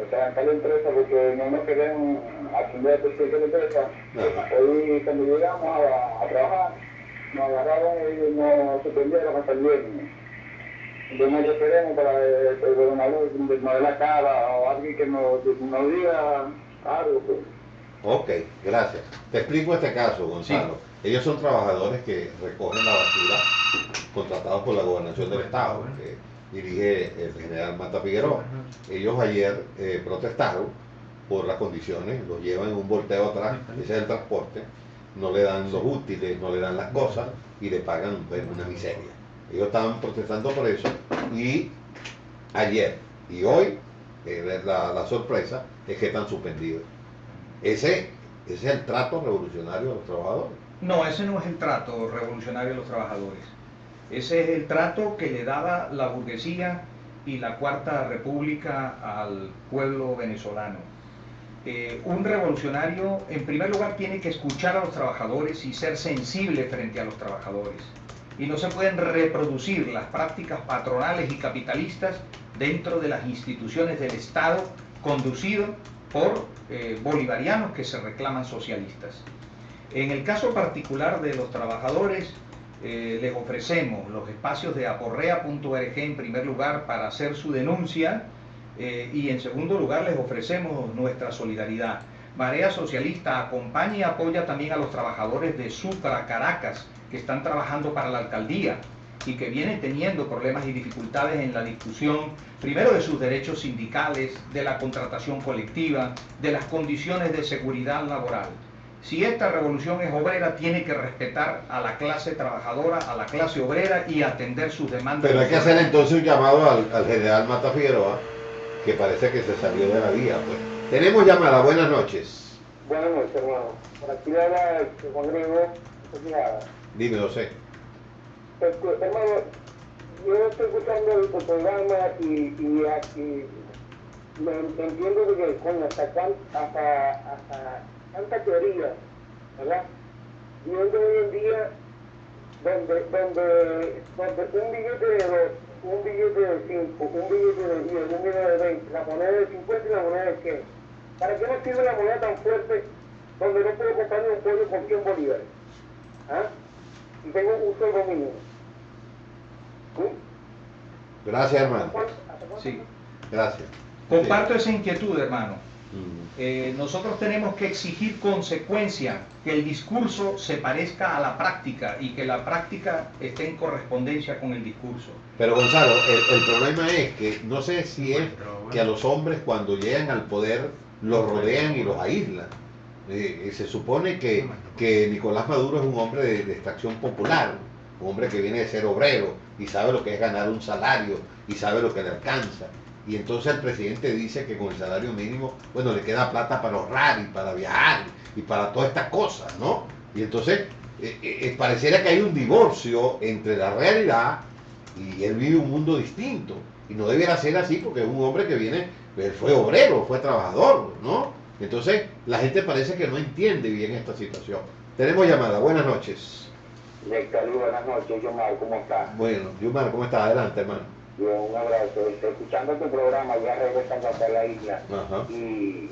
levantar la empresa porque no nos querían atender el presidente de la empresa. Hoy cuando llegamos a trabajar, nos agarraron y nos suspendieron hasta el viernes. Entonces yo esperemos para el gobernador nos dé la cara o alguien que nos diga algo. Pues. Ok, gracias. Te explico este caso, Gonzalo. Sí. Ellos son trabajadores que recogen la basura contratados por la gobernación del estado, que dirige el general Mata Figueroa. Ellos ayer protestaron por las condiciones, los llevan en un volteo atrás, ese es el transporte, no le dan los útiles, no le dan las cosas y le pagan una miseria. Ellos estaban protestando por eso y ayer y hoy la sorpresa es que están suspendidos. Ese es el trato revolucionario de los trabajadores. No, ese no es el trato revolucionario de los trabajadores. Ese es el trato que le daba la burguesía y la Cuarta República al pueblo venezolano. Un revolucionario, en primer lugar, tiene que escuchar a los trabajadores y ser sensible frente a los trabajadores. Y no se pueden reproducir las prácticas patronales y capitalistas dentro de las instituciones del Estado, conducido por bolivarianos que se reclaman socialistas. En el caso particular de los trabajadores, les ofrecemos los espacios de aporrea.org en primer lugar para hacer su denuncia y en segundo lugar les ofrecemos nuestra solidaridad. Marea Socialista acompaña y apoya también a los trabajadores de Sucre, Caracas, que están trabajando para la alcaldía y que vienen teniendo problemas y dificultades en la discusión, primero de sus derechos sindicales, de la contratación colectiva, de las condiciones de seguridad laboral. Si esta revolución es obrera, tiene que respetar a la clase trabajadora, a la clase obrera y atender sus demandas. Pero hay que hacer entonces un llamado al general Mata Figueroa, que parece que se salió de la vía. Pues. Tenemos llamada, buenas noches. Buenas noches, hermano. Por aquí habla Juan Griego. Dime, José. Hermano, yo estoy escuchando el programa y me entiendo de que, coño, hasta tanta teoría, ¿verdad? Viendo hoy en día donde un billete de 2, un billete de 5, un billete de 10, un billete de 20, la moneda de 50 y la moneda de 100. ¿Para qué nos sirve la moneda tan fuerte donde no puedo comprarme un pollo con 100 bolívares? ¿Ah? Y tengo un sueldo mínimo. Gracias, hermano. Sí. Gracias. Comparto esa inquietud, hermano. Nosotros tenemos que exigir consecuencia, que el discurso se parezca a la práctica y que la práctica esté en correspondencia con el discurso. Pero Gonzalo, el problema es que no sé si es que a los hombres cuando llegan al poder los rodean y los aíslan. Se supone que Nicolás Maduro es un hombre de extracción popular, un hombre que viene de ser obrero y sabe lo que es ganar un salario y sabe lo que le alcanza. Y entonces el presidente dice que con el salario mínimo, bueno, le queda plata para ahorrar y para viajar y para todas estas cosas, ¿no? Y entonces pareciera que hay un divorcio entre la realidad y él vive un mundo distinto. Y no debiera ser así porque es un hombre que viene, él fue obrero, fue trabajador, ¿no? Entonces la gente parece que no entiende bien esta situación. Tenemos llamada, buenas noches. Néctar, buenas noches, Yomar, ¿cómo estás? Bueno, Yomar, ¿cómo estás? Adelante, hermano. Yo, un abrazo. Escuchando tu programa, ya regresando a la isla. Ajá. Y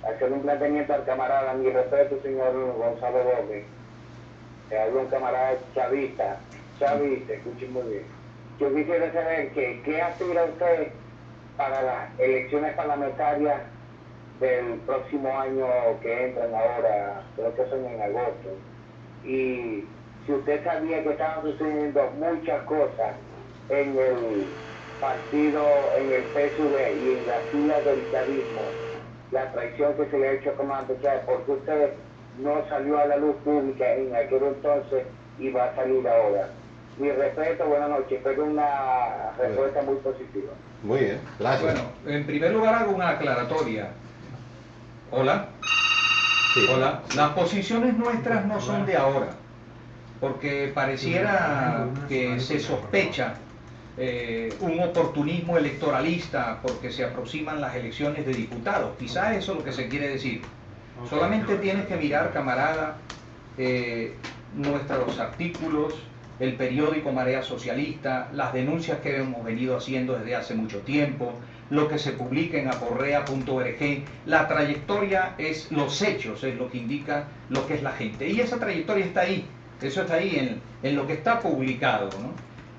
hacer un planteamiento al camarada, mi respeto, señor Gonzalo Gómez. Te hablo un camarada chavista, escuchen muy bien. Yo quisiera saber qué aspira usted para las elecciones parlamentarias del próximo año que entran ahora, creo que son en agosto. Y si usted sabía que estaban sucediendo muchas cosas en el partido, en el PSUV y en las filas del chavismo, la traición que se le ha hecho a Comando Chávez, porque usted no salió a la luz pública en aquel entonces y va a salir ahora. Mi respeto, buenas noches, espero una respuesta muy positiva. Muy bien, gracias. Bueno, en primer lugar hago una aclaratoria. Hola. Sí. Hola. Las posiciones nuestras no son de ahora, porque pareciera que se sospecha un oportunismo electoralista porque se aproximan las elecciones de diputados. Quizás eso es lo que se quiere decir. Solamente tienes que mirar, camarada, nuestros artículos, el periódico Marea Socialista, las denuncias que hemos venido haciendo desde hace mucho tiempo, lo que se publica en aporrea.org. La trayectoria es los hechos, es lo que indica lo que es la gente. Y esa trayectoria está ahí, eso está ahí en lo que está publicado, ¿no?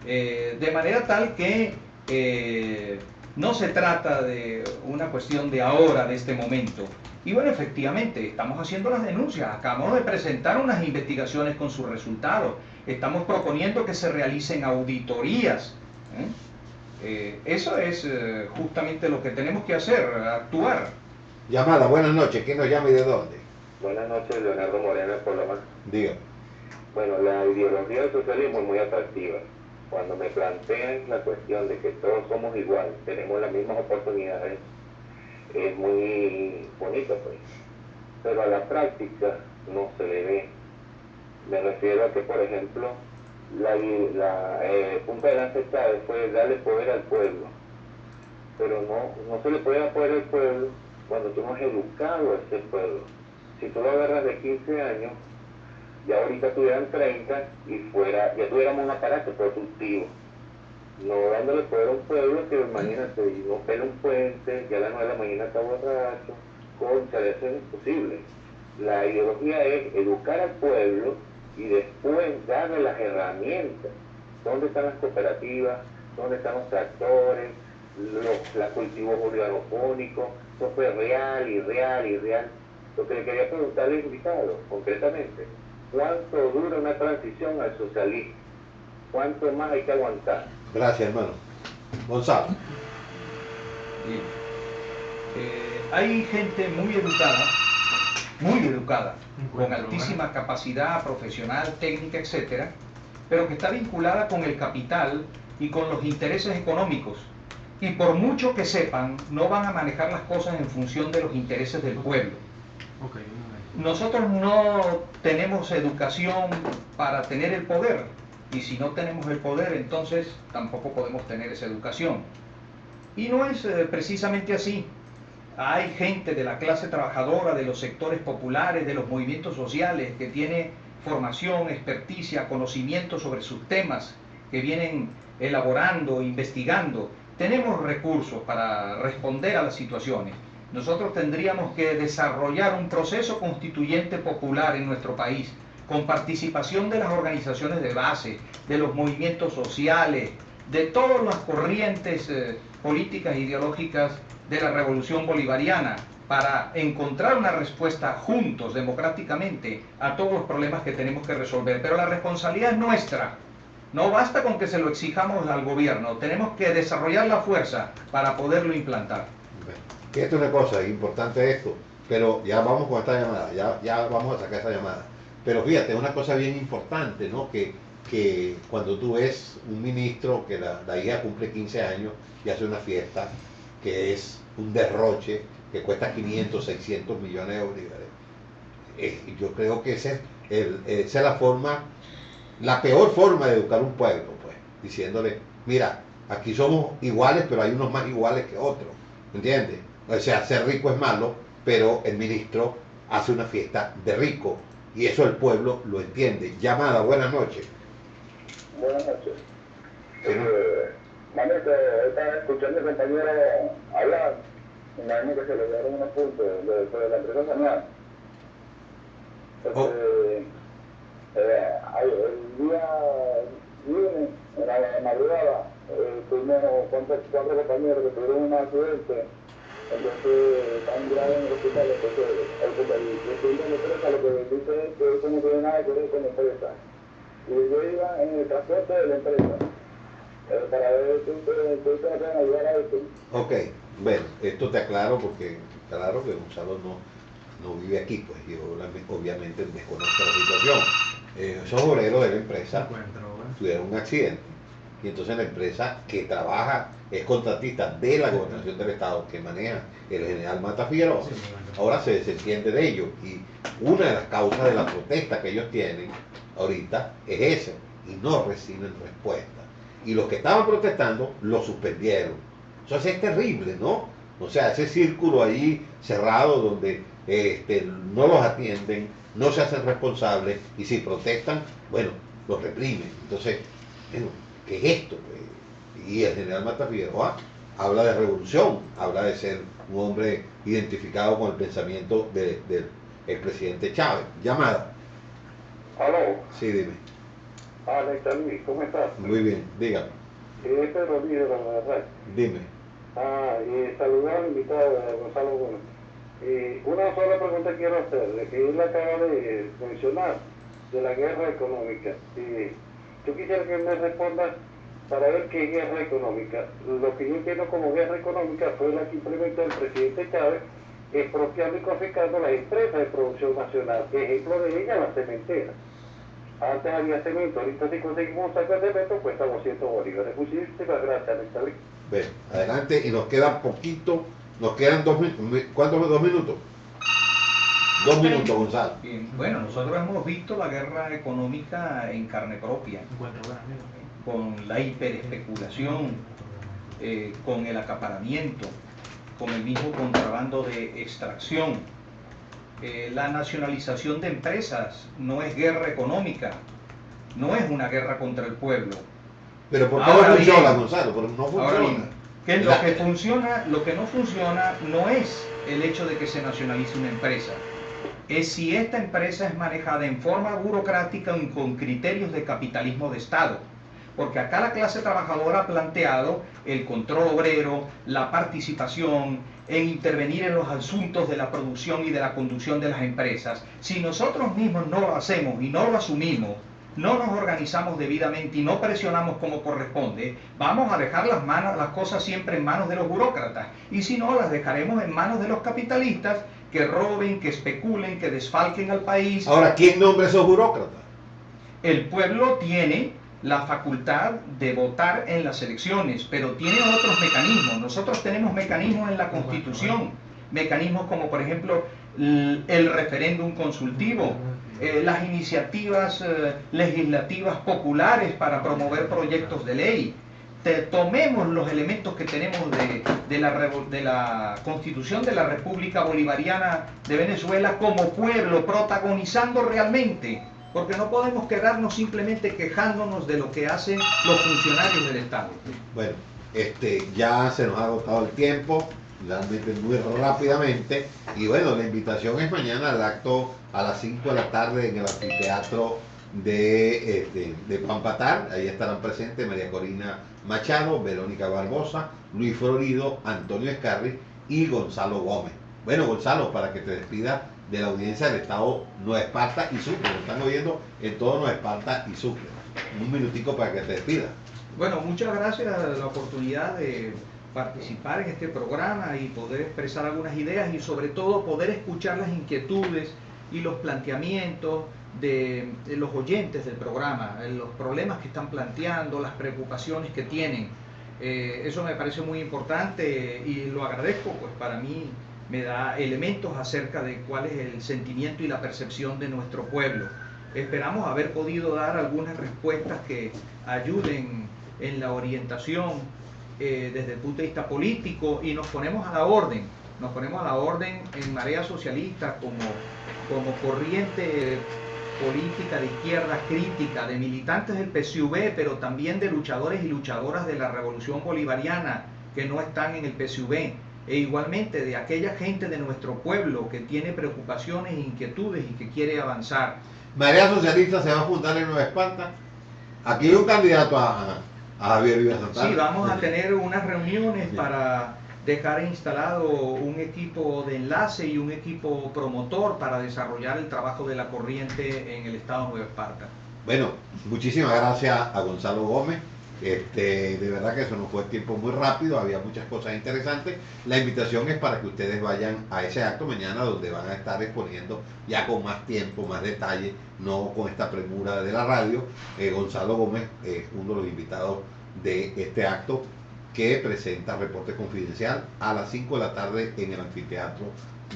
De manera tal que no se trata de una cuestión de ahora, de este momento. Y bueno, efectivamente, estamos haciendo las denuncias, acabamos de presentar unas investigaciones con sus resultados, estamos proponiendo que se realicen auditorías. Eso es justamente lo que tenemos que hacer, actuar. Llamada, buenas noches, ¿quién nos llama y de dónde? Buenas noches, Leonardo Moreno, por lo más. Diga. Bueno, la ideología del socialismo es muy atractiva. cuando me plantean la cuestión de que todos somos iguales, tenemos las mismas oportunidades, es muy bonito, pues. Pero a la práctica no se le ve. Me refiero a que, por ejemplo, el punto de lanza de Chávez fue darle poder al pueblo, pero no se le puede dar poder al pueblo cuando tú no has educado a ese pueblo. Si tú lo agarras de 15 años, ya ahorita tuvieran 30 y ya tuviéramos un aparato productivo. No dándole poder a un pueblo que, imagínate, y no pela un puente, ya a las 9 de la mañana está borracho, concha, eso es imposible. La ideología es educar al pueblo y después darle las herramientas. ¿Dónde están las cooperativas? ¿Dónde están los tractores? Los cultivos organopónicos. Eso fue real. Lo que le quería preguntarle al invitado, concretamente, ¿cuánto dura una transición al socialismo? ¿Cuánto más hay que aguantar? Gracias, hermano. Gonzalo. Bien. Hay gente muy educada, con altísima capacidad profesional, técnica, etcétera, pero que está vinculada con el capital y con los intereses económicos. Y por mucho que sepan, no van a manejar las cosas en función de los intereses del pueblo. Nosotros no tenemos educación para tener el poder, y si no tenemos el poder, entonces tampoco podemos tener esa educación. Y no es precisamente así. Hay gente de la clase trabajadora, de los sectores populares, de los movimientos sociales, que tiene formación, experticia, conocimiento sobre sus temas, que vienen elaborando, investigando. Tenemos recursos para responder a las situaciones. Nosotros tendríamos que desarrollar un proceso constituyente popular en nuestro país, con participación de las organizaciones de base, de los movimientos sociales, de todas las corrientes políticas e ideológicas de la revolución bolivariana, para encontrar una respuesta juntos, democráticamente, a todos los problemas que tenemos que resolver. Pero la responsabilidad es nuestra. No basta con que se lo exijamos al gobierno, tenemos que desarrollar la fuerza para poderlo implantar. Fíjate una cosa, es importante esto, pero ya vamos con esta llamada, ya vamos a sacar esa llamada. Pero fíjate, una cosa bien importante, ¿no? Que cuando tú ves un ministro que la hija cumple 15 años y hace una fiesta, que es un derroche, que cuesta 500, 600 millones de bolívares. Yo creo que esa es la forma, la peor forma de educar un pueblo, pues, diciéndole, mira, aquí somos iguales, pero hay unos más iguales que otros, ¿entiendes? O sea, ser rico es malo, pero el ministro hace una fiesta de rico, y eso el pueblo lo entiende. Llamada, buenas noches. Buenas noches. ¿Sí, no? Manito, estaba escuchando al compañero hablar, me imagino que se le dieron unos puntos de la empresa Samuel. El día lunes, en la madrugada, tuvimos cuatro compañeros que tuvieron un accidente, entonces están graves en el hospital. Entonces el presidente de la empresa lo que dice es que eso no tiene nada que ver con la empresa, y yo iba en el transporte de la empresa para ver si ustedes pueden ayudar a esto. Ok, bueno, esto te aclaro porque claro que Gonzalo no vive aquí, pues yo obviamente desconozco la situación. Esos obreros de la empresa tuvieron un accidente, y entonces la empresa que trabaja, es contratista de la Gobernación del Estado, que maneja el general Mata Figueroa, ahora se desentiende de ellos, y una de las causas de la protesta que ellos tienen ahorita es esa, y no reciben respuesta. Y los que estaban protestando lo suspendieron. Entonces es terrible, ¿no? O sea, ese círculo ahí cerrado donde no los atienden, no se hacen responsables, y si protestan, bueno, los reprimen. Entonces, bueno, ¿qué es esto? Y el general Mata Figueroa habla de revolución, habla de ser un hombre identificado con el pensamiento del expresidente Chávez. Llamada. ¿Aló? Sí, dime. Néstor Luis, ¿cómo estás? Muy bien, dígame. Pedro Luis de la verdad. Dime. Saludar al invitado Gonzalo Gómez. Una sola pregunta quiero hacerle, que él acaba de mencionar de la guerra económica. Yo quisiera que me responda para ver qué es guerra económica. Lo que yo entiendo como guerra económica fue la que implementó el presidente Chávez, expropiando y confiscando las empresas de producción nacional. Ejemplo de ella, la cementera. Antes había cemento, ahorita si conseguimos un saco de cemento cuesta 200 bolívares. Muchísimas gracias, Néstor. Ven, adelante, y nos queda poquito, nos quedan 2 minutos. ¿Cuántos 2 minutos? 2 minutos, Gonzalo. Bien, bueno, nosotros hemos visto la guerra económica en carne propia, con la hiperespeculación, con el acaparamiento, con el mismo contrabando de extracción. La nacionalización de empresas no es guerra económica, no es una guerra contra el pueblo. Pero ¿por qué Ahora no funciona, bien, Gonzalo? Porque no ahora funciona. bien, que lo que no funciona no es el hecho de que se nacionalice una empresa, es si esta empresa es manejada en forma burocrática y con criterios de capitalismo de Estado. Porque acá la clase trabajadora ha planteado el control obrero, la participación, en intervenir en los asuntos de la producción y de la conducción de las empresas. Si nosotros mismos no lo hacemos y no lo asumimos, no nos organizamos debidamente y no presionamos como corresponde, vamos a dejar las cosas siempre en manos de los burócratas. Y si no, las dejaremos en manos de los capitalistas que roben, que especulen, que desfalquen al país. Ahora, ¿quién nombra esos burócratas? El pueblo tiene la facultad de votar en las elecciones, pero tiene otros mecanismos. Nosotros tenemos mecanismos en la Constitución, mecanismos como por ejemplo el referéndum consultivo, las iniciativas legislativas populares para promover proyectos de ley. Tomemos los elementos que tenemos de la Constitución de la República Bolivariana de Venezuela como pueblo, protagonizando realmente. Porque no podemos quedarnos simplemente quejándonos de lo que hacen los funcionarios del Estado. Bueno, ya se nos ha agotado el tiempo, realmente muy rápidamente. Y bueno, la invitación es mañana al acto a las 5 de la tarde en el anfiteatro de Pampatar. Ahí estarán presentes María Corina Machado, Verónica Barbosa, Luis Florido, Antonio Escarri y Gonzalo Gómez. Bueno, Gonzalo, para que te despidas de la audiencia del Estado Nueva Esparta y Sucre. Lo están oyendo en todo Nueva Esparta y Sucre. Un minutico para que te despidas. Bueno, muchas gracias a la oportunidad de participar en este programa y poder expresar algunas ideas y sobre todo poder escuchar las inquietudes y los planteamientos de los oyentes del programa, los problemas que están planteando, las preocupaciones que tienen. Eso me parece muy importante y lo agradezco, pues para mí me da elementos acerca de cuál es el sentimiento y la percepción de nuestro pueblo. Esperamos haber podido dar algunas respuestas que ayuden en la orientación desde el punto de vista político y nos ponemos a la orden en Marea Socialista como corriente política de izquierda crítica, de militantes del PSUV, pero también de luchadores y luchadoras de la Revolución Bolivariana que no están en el PSUV. E igualmente de aquella gente de nuestro pueblo que tiene preocupaciones e inquietudes y que quiere avanzar. Marea Socialista se va a fundar en Nueva Esparta. Aquí hay un candidato a Javier Vivas Santana. Sí, vamos a tener unas reuniones para dejar instalado un equipo de enlace y un equipo promotor para desarrollar el trabajo de la corriente en el Estado Nueva Esparta. Bueno, muchísimas gracias a Gonzalo Gómez. De verdad que eso nos fue tiempo muy rápido, había muchas cosas interesantes. La invitación es para que ustedes vayan a ese acto mañana donde van a estar exponiendo ya con más tiempo, más detalle, no con esta premura de la radio. Gonzalo Gómez es uno de los invitados de este acto que presenta Reporte Confidencial a las 5 de la tarde en el anfiteatro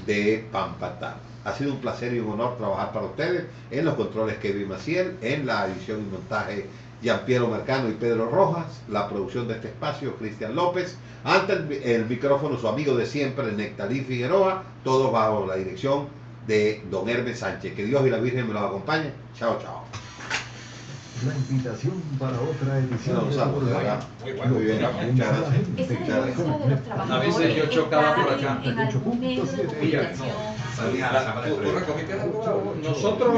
de Pampatar. Ha sido un placer y un honor trabajar para ustedes. En los controles Kevin Maciel, en la edición y montaje Gianpiero Mercano y Pedro Rojas, la producción de este espacio Cristian López, ante el micrófono su amigo de siempre Nectalí Figueroa, todos bajo la dirección de don Hermes Sánchez. Que Dios y la Virgen me los acompañen. Chao, chao. La invitación para otra edición de la programa. Muy bien, muchas gracias. A veces yo chocaba por acá. En algún medio de comunicación. Nosotros